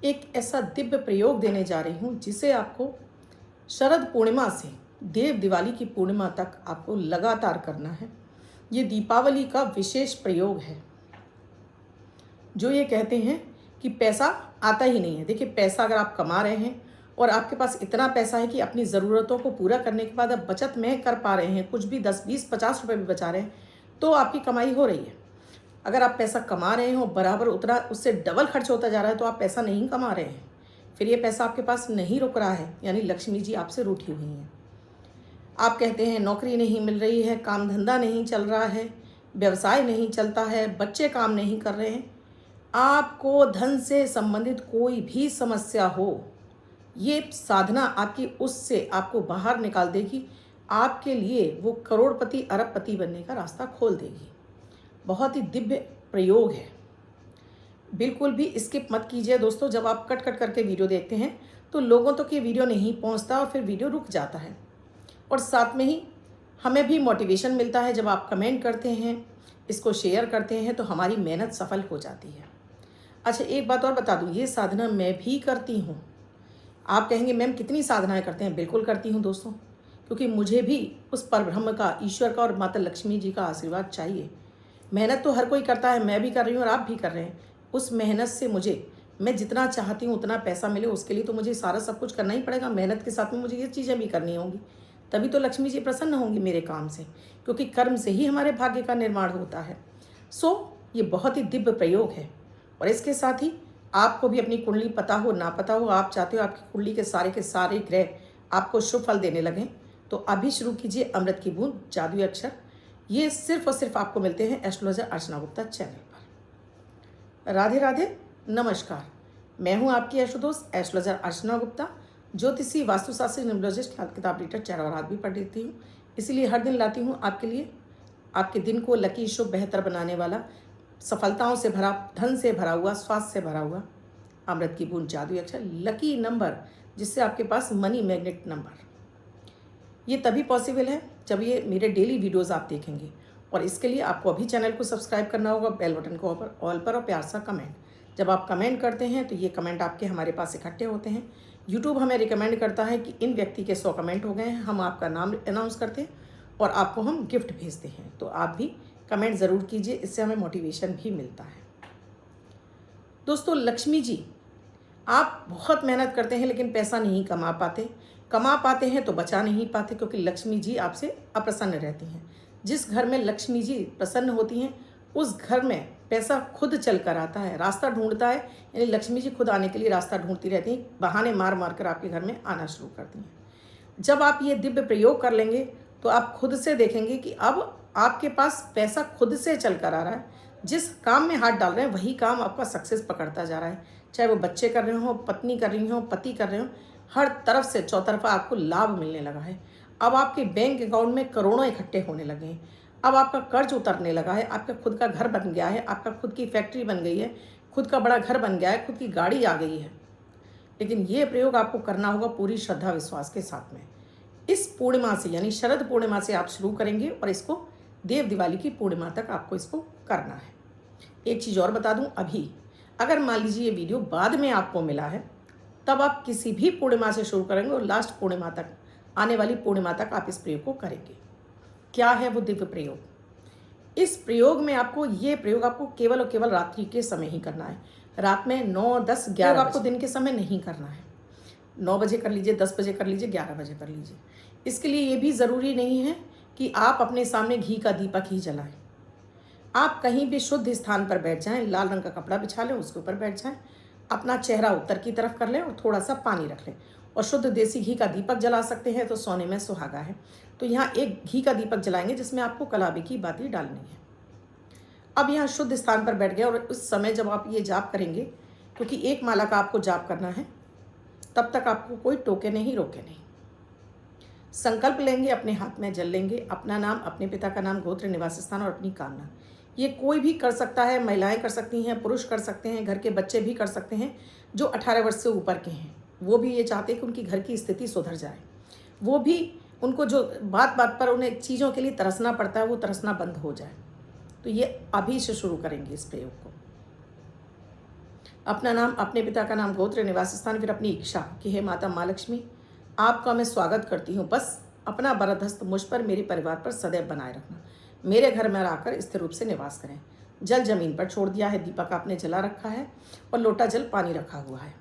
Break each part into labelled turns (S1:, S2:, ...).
S1: एक ऐसा दिव्य प्रयोग देने जा रही हूँ जिसे आपको शरद पूर्णिमा से देव दिवाली की पूर्णिमा तक आपको लगातार करना है। ये दीपावली का विशेष प्रयोग है। जो ये कहते हैं कि पैसा आता ही नहीं है। देखिए, पैसा अगर आप कमा रहे हैं और आपके पास इतना पैसा है कि अपनी ज़रूरतों को पूरा करने के बाद आप बचत में कर पा रहे हैं, कुछ भी 10, 20, 50 रुपये भी बचा रहे हैं, तो आपकी कमाई हो रही है। अगर आप पैसा कमा रहे हो बराबर उतना उससे डबल खर्च होता जा रहा है, तो आप पैसा नहीं कमा रहे हैं। फिर ये पैसा आपके पास नहीं रुक रहा है, यानी लक्ष्मी जी आपसे रूठी हुई हैं। आप कहते हैं नौकरी नहीं मिल रही है, काम धंधा नहीं चल रहा है, व्यवसाय नहीं चलता है, बच्चे काम नहीं कर रहे हैं, आपको धन से संबंधित कोई भी समस्या हो, ये साधना आपकी उससे आपको बाहर निकाल देगी। आपके लिए वो करोड़पति अरबपति बनने का रास्ता खोल देगी। बहुत ही दिव्य प्रयोग है। बिल्कुल भी स्किप मत कीजिए दोस्तों। जब आप कट कट करके वीडियो देखते हैं तो लोगों तक ये वीडियो नहीं पहुंचता और फिर वीडियो रुक जाता है। और साथ में ही हमें भी मोटिवेशन मिलता है। जब आप कमेंट करते हैं, इसको शेयर करते हैं, तो हमारी मेहनत सफल हो जाती है। अच्छा, एक बात और बता दूं, ये साधना मैं भी करती हूँ। आप कहेंगे मैम कितनी साधनाएं करते हैं? बिल्कुल करती हूँ दोस्तों, क्योंकि मुझे भी उस परब्रह्म का, ईश्वर का और माता लक्ष्मी जी का आशीर्वाद चाहिए। मेहनत तो हर कोई करता है, मैं भी कर रही हूँ और आप भी कर रहे हैं। उस मेहनत से मैं जितना चाहती हूँ उतना पैसा मिले, उसके लिए तो मुझे सारा सब कुछ करना ही पड़ेगा। मेहनत के साथ में मुझे ये चीज़ें भी करनी होंगी, तभी तो लक्ष्मी जी प्रसन्न होंगी मेरे काम से, क्योंकि कर्म से ही हमारे भाग्य का निर्माण होता है। ये बहुत ही दिव्य प्रयोग है। और इसके साथ ही आपको भी अपनी कुंडली पता हो ना पता हो, आप चाहते हो आपकी कुंडली के सारे ग्रह आपको शुभ फल देने लगें, तो अभी शुरू कीजिए अमृत की बूंद जादुई अक्षर। ये सिर्फ और सिर्फ आपको मिलते हैं एस्ट्रोलॉजर अर्चना गुप्ता चैनल पर। राधे राधे, नमस्कार। मैं हूं आपकी एस्ट्रोदोस्त एस्ट्रोलॉजर अर्चना गुप्ता, ज्योतिषी, वास्तुशास्त्री, न्यूमरोलॉजिस्ट, किताब रीडर, चारों रात भी पढ़ लेती हूँ। इसीलिए हर दिन लाती हूँ आपके लिए, आपके दिन को लकी, शुभ, बेहतर बनाने वाला, सफलताओं से भरा, धन से भरा हुआ, स्वास्थ्य से भरा हुआ अमृत की बूंद जादुई अक्षर, लकी नंबर, जिससे आपके पास मनी मैग्नेट नंबर। ये तभी पॉसिबल है जब ये मेरे डेली वीडियोस आप देखेंगे। और इसके लिए आपको अभी चैनल को सब्सक्राइब करना होगा, बेल बटन को ऑल पर, और प्यार सा कमेंट। जब आप कमेंट करते हैं तो ये कमेंट आपके हमारे पास इकट्ठे होते हैं। यूट्यूब हमें रिकमेंड करता है कि इन व्यक्ति के 100 कमेंट हो गए हैं, हम आपका नाम अनाउंस करते हैं और आपको हम गिफ्ट भेजते हैं। तो आप भी कमेंट ज़रूर कीजिए, इससे हमें मोटिवेशन भी मिलता है। दोस्तों, लक्ष्मी जी, आप बहुत मेहनत करते हैं लेकिन पैसा नहीं कमा पाते हैं तो बचा नहीं पाते, क्योंकि लक्ष्मी जी आपसे अप्रसन्न रहती हैं। जिस घर में लक्ष्मी जी प्रसन्न होती हैं उस घर में पैसा खुद चल कर आता है, रास्ता ढूंढता है। यानी लक्ष्मी जी खुद आने के लिए रास्ता ढूंढती रहती हैं, बहाने मार मार कर आपके घर में आना शुरू करती हैं। जब आप ये दिव्य प्रयोग कर लेंगे तो आप खुद से देखेंगे कि अब आपके पास पैसा खुद से चल कर आ रहा है। जिस काम में हाथ डाल रहे हैं वही काम आपका सक्सेस पकड़ता जा रहा है। चाहे वो बच्चे कर रहे हो, पत्नी कर रही हो, पति कर रहे हो, हर तरफ से चौतरफा आपको लाभ मिलने लगा है। अब आपके बैंक अकाउंट में करोड़ों इकट्ठे होने लगे हैं। अब आपका कर्ज उतरने लगा है, आपका खुद का घर बन गया है, आपका खुद की फैक्ट्री बन गई है, खुद का बड़ा घर बन गया है, खुद की गाड़ी आ गई है। लेकिन ये प्रयोग आपको करना होगा पूरी श्रद्धा विश्वास के साथ में। इस पूर्णिमा से, यानी शरद पूर्णिमा से आप शुरू करेंगे और इसको देव दिवाली की पूर्णिमा तक आपको इसको करना है। एक चीज़ और बता दूं, अभी अगर मान लीजिए ये वीडियो बाद में आपको मिला है, तब आप किसी भी पूर्णिमा से शुरू करेंगे और लास्ट पूर्णिमा तक, आने वाली पूर्णिमा तक आप इस प्रयोग को करेंगे। क्या है वो दिव्य प्रयोग? इस प्रयोग में आपको, ये प्रयोग आपको केवल और केवल रात्रि के समय ही करना है। रात में 9, 10, 11 आपको दिन के समय नहीं करना है। 9 बजे कर लीजिए, 10 बजे कर लीजिए, 11 बजे कर लीजिए। इसके लिए ये भी ज़रूरी नहीं है कि आप अपने सामने घी का दीपक ही जलाएं। आप कहीं भी शुद्ध स्थान पर बैठ जाएं, लाल रंग का कपड़ा बिछा लें, उसके ऊपर बैठ जाएं, अपना चेहरा उत्तर की तरफ कर लें और थोड़ा सा पानी रख लें और शुद्ध देसी घी का दीपक जला सकते हैं तो सोने में सुहागा है। तो यहाँ एक घी का दीपक जलाएंगे जिसमें आपको कलाबी की बाती डालनी है। अब यहाँ शुद्ध स्थान पर बैठ गए और उस समय जब आप ये जाप करेंगे, क्योंकि एक माला का आपको जाप करना है, तब तक आपको कोई टोके नहीं, रोके नहीं। संकल्प लेंगे, अपने हाथ में जल लेंगे, अपना नाम, अपने पिता का नाम, गोत्र, निवास स्थान और अपनी कामना। ये कोई भी कर सकता है, महिलाएं कर सकती हैं, पुरुष कर सकते हैं, घर के बच्चे भी कर सकते हैं जो 18 वर्ष से ऊपर के हैं। वो भी ये चाहते हैं कि उनकी घर की स्थिति सुधर जाए। वो भी, उनको जो बात बात पर उन्हें चीज़ों के लिए तरसना पड़ता है, वो तरसना बंद हो जाए। तो ये अभी से शुरू करेंगे इस प्रयोग को। अपना नाम, अपने पिता का नाम, गोत्र, निवास स्थान, फिर अपनी इच्छा कि हे माता माँ लक्ष्मी, आपका मैं स्वागत करती हूँ। बस अपना वरदहस्त मुझ पर, मेरे परिवार पर सदैव बनाए रखना। मेरे घर में आकर स्थिर रूप से निवास करें। जल जमीन पर छोड़ दिया है, दीपक आपने जला रखा है और लोटा जल पानी रखा हुआ है।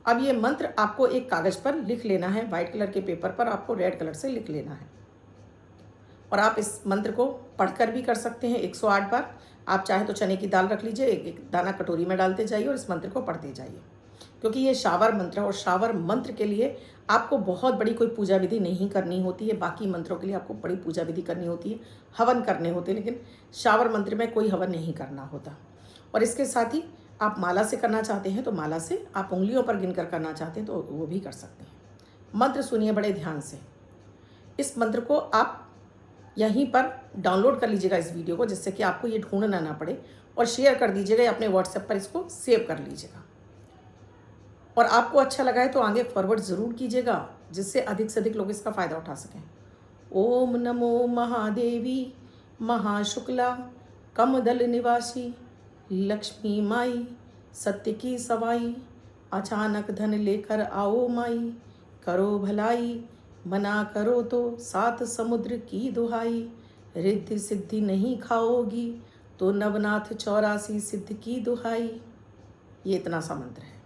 S1: अब ये मंत्र आपको एक कागज पर लिख लेना है, व्हाइट कलर के पेपर पर आपको रेड कलर से लिख लेना है। और आप इस मंत्र को पढ़कर भी कर सकते हैं 108 बार। आप चाहे तो चने की दाल रख लीजिए, एक एक दाना कटोरी में डालते जाइए और इस मंत्र को पढ़ते जाइए, क्योंकि ये शावर मंत्र है और शावर मंत्र के लिए आपको बहुत बड़ी कोई पूजा विधि नहीं करनी होती है। बाकी मंत्रों के लिए आपको बड़ी पूजा विधि करनी होती है, हवन करने होते हैं, लेकिन शावर मंत्र में कोई हवन नहीं करना होता। और इसके साथ ही आप माला से करना चाहते हैं तो माला से, आप उंगलियों पर गिनकर करना चाहते हैं तो वो भी कर सकते हैं। मंत्र सुनिए बड़े ध्यान से। इस मंत्र को आप यहीं पर डाउनलोड कर लीजिएगा इस वीडियो को, जिससे कि आपको ये ढूंढना ना पड़े, और शेयर कर दीजिएगा या अपने व्हाट्सएप पर इसको सेव कर लीजिएगा। और आपको अच्छा लगा है तो आगे फॉरवर्ड ज़रूर कीजिएगा, जिससे अधिक से अधिक लोग इसका फ़ायदा उठा सकें। ओम नमो महादेवी महाशुक्ला कमदल निवासी लक्ष्मी माई, सत्य की सवाई, अचानक धन लेकर आओ माई, करो भलाई मना करो तो सात समुद्र की दुहाई, रिद्धि सिद्धि नहीं खाओगी तो नवनाथ 84 सिद्ध की दुहाई। ये इतना सा मंत्र है।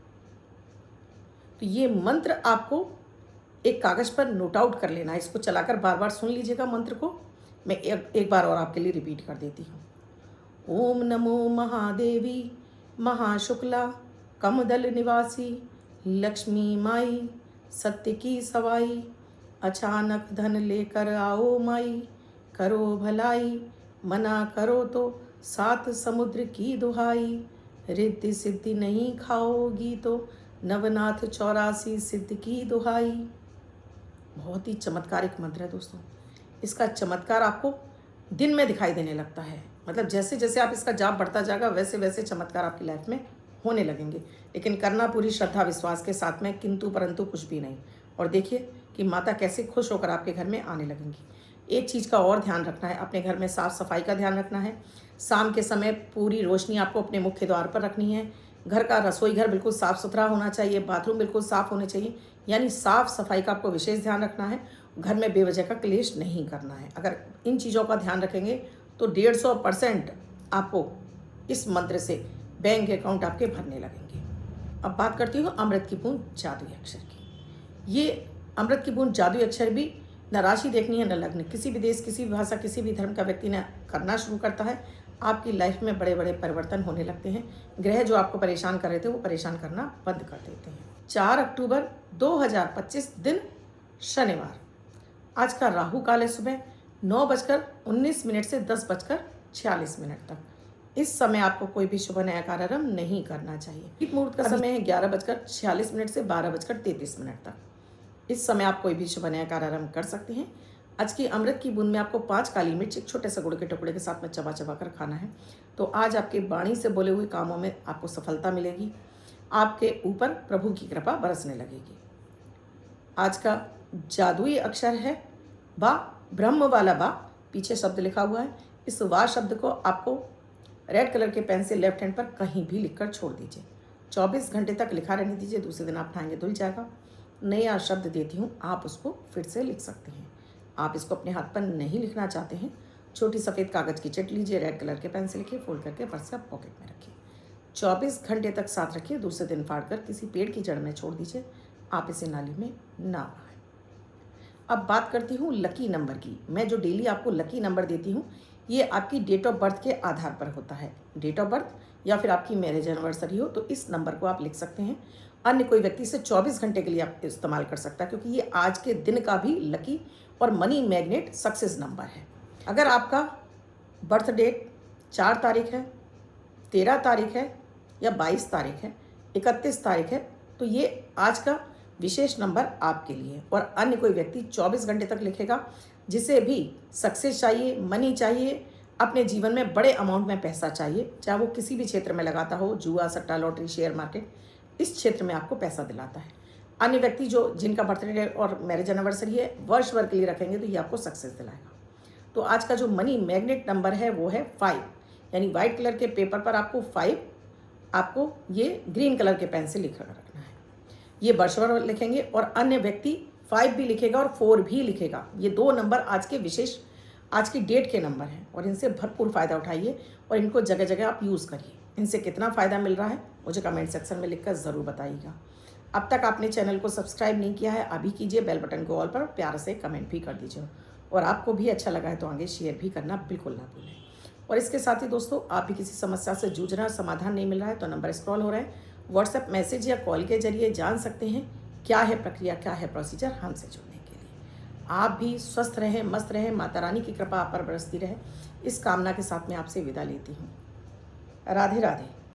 S1: तो ये मंत्र आपको एक कागज़ पर नोट आउट कर लेना है। इसको चलाकर बार बार सुन लीजिएगा मंत्र को। मैं एक बार और आपके लिए रिपीट कर देती हूँ। ओम नमो महादेवी महाशुक्ला कमदल निवासी लक्ष्मी माई, सत्य की सवाई, अचानक धन लेकर आओ माई, करो भलाई मना करो तो सात समुद्र की दुहाई, रिद्धि सिद्धि नहीं खाओगी तो नवनाथ 84 सिद्ध की दुहाई। बहुत ही चमत्कारिक मंत्र है दोस्तों। इसका चमत्कार आपको दिन में दिखाई देने लगता है। मतलब जैसे जैसे आप इसका जाप बढ़ता जाएगा वैसे वैसे चमत्कार आपकी लाइफ में होने लगेंगे, लेकिन करना पूरी श्रद्धा विश्वास के साथ में, किंतु परंतु कुछ भी नहीं। और देखिए कि माता कैसे खुश होकर आपके घर में आने लगेंगी। एक चीज़ का और ध्यान रखना है, अपने घर में साफ़ सफाई का ध्यान रखना है। शाम के समय पूरी रोशनी आपको अपने मुख्य द्वार पर रखनी है। घर का रसोई घर बिल्कुल साफ़ सुथरा होना चाहिए, बाथरूम बिल्कुल साफ़ होने चाहिए, यानी साफ़ सफाई का आपको विशेष ध्यान रखना है। घर में बेवजह का क्लेश नहीं करना है। अगर इन चीज़ों का ध्यान रखेंगे तो 150% आपको इस मंत्र से बैंक अकाउंट आपके भरने लगेंगे। अब बात करती हूँ अमृत की बूंद जादुई अक्षर की। ये अमृत की बूंद जादुई अक्षर भी न राशि देखनी है न लग्न, किसी भी देश, किसी भी भाषा, किसी भी धर्म का व्यक्ति न करना शुरू करता है, आपकी लाइफ में बड़े बड़े परिवर्तन होने लगते हैं। ग्रह जो आपको परेशान कर रहे थे वो परेशान करना बंद कर देते हैं। 4 अक्टूबर 2025 दिन शनिवार। आज का राहु काल है सुबह 9:19 से 10:46 तक। इस समय आपको कोई भी शुभ नया कार्य आरंभ नहीं करना चाहिए। ठीक मुहूर्त का समय है 11:46 से 12:33 तक। इस समय आप कोई भी शुभ नया कार्य आरंभ कर सकते हैं। आज की अमृत की बूंद में आपको 5 काली मिर्च एक छोटे से गुड़ के टुकड़े के साथ में चबा चबा कर खाना है। तो आज आपके वाणी से बोले हुए कामों में आपको सफलता मिलेगी। आपके ऊपर प्रभु की कृपा बरसने लगेगी। आज का जादुई अक्षर है बा, ब्रह्म वाला बा, पीछे शब्द लिखा हुआ है। इस वा शब्द को आपको रेड कलर के पेन से लेफ्ट हैंड पर कहीं भी लिखकर छोड़ दीजिए। 24 घंटे तक लिखा रहने दीजिए। दूसरे दिन आप उठाएंगे धुल जाएगा। नया शब्द देती हूँ, आप उसको फिर से लिख सकते हैं। आप इसको अपने हाथ पर नहीं लिखना चाहते हैं, छोटी सफ़ेद कागज़ की चिट लीजिए, रेड कलर के पेन से लिखिए, फोल्ड करके पर्स का पॉकेट में रखिए। 24 घंटे तक साथ रखिए। दूसरे दिन फाड़ कर किसी पेड़ की जड़ में छोड़ दीजिए। आप इसे नाली में ना बहाएं। अब बात करती हूँ लकी नंबर की। मैं जो डेली आपको लकी नंबर देती हूँ ये आपकी डेट ऑफ बर्थ के आधार पर होता है। डेट ऑफ बर्थ या फिर आपकी मैरिज एनिवर्सरी हो तो इस नंबर को आप लिख सकते हैं। अन्य कोई व्यक्ति इसे 24 घंटे के लिए आप इस्तेमाल कर सकता है, क्योंकि ये आज के दिन का भी लकी और मनी मैग्नेट सक्सेस नंबर है। अगर आपका बर्थ डेट 4 तारीख है, 13 तारीख है या 22 तारीख है, 31 तारीख है, तो ये आज का विशेष नंबर आपके लिए। और अन्य कोई व्यक्ति 24 घंटे तक लिखेगा जिसे भी सक्सेस चाहिए, मनी चाहिए, अपने जीवन में बड़े अमाउंट में पैसा चाहिए, चाहे वो किसी भी क्षेत्र में लगाता हो, जुआ, सट्टा, लॉटरी, शेयर मार्केट, इस क्षेत्र में आपको पैसा दिलाता है। अन्य व्यक्ति जो जिनका बर्थडे और मैरिज एनिवर्सरी है वर्ष भर के लिए रखेंगे तो ये आपको सक्सेस दिलाएगा। तो आज का जो मनी मैग्नेट नंबर है वो है 5, यानी वाइट कलर के पेपर पर आपको 5 आपको ये ग्रीन कलर के पेन से लिख कर रखना है। ये वर्षवर लिखेंगे और अन्य व्यक्ति 5 भी लिखेगा और 4 भी लिखेगा। ये 2 नंबर आज की डेट के नंबर हैं और इनसे भरपूर फ़ायदा उठाइए और इनको जगह जगह आप यूज़ करिए। इनसे कितना फ़ायदा मिल रहा है मुझे कमेंट सेक्शन में लिखकर ज़रूर बताइएगा। अब तक आपने चैनल को सब्सक्राइब नहीं किया है, अभी कीजिए, बेल बटन को ऑल पर प्यार से कमेंट भी कर दीजिए और आपको भी अच्छा लगा है तो आगे शेयर भी करना बिल्कुल ना भूलें। और इसके साथ ही दोस्तों, आप भी किसी समस्या से जूझ रहे हैं, समाधान नहीं मिल रहा है तो नंबर स्क्रॉल हो रहा है, व्हाट्सएप मैसेज या कॉल के जरिए जान सकते हैं क्या है प्रक्रिया, क्या है प्रोसीजर हमसे जुड़ने के लिए। आप भी स्वस्थ रहें, मस्त रहें, माता रानी की कृपा आप पर बरसती रहे, इस कामना के साथ मैं आपसे विदा लेती हूँ। राधे राधे।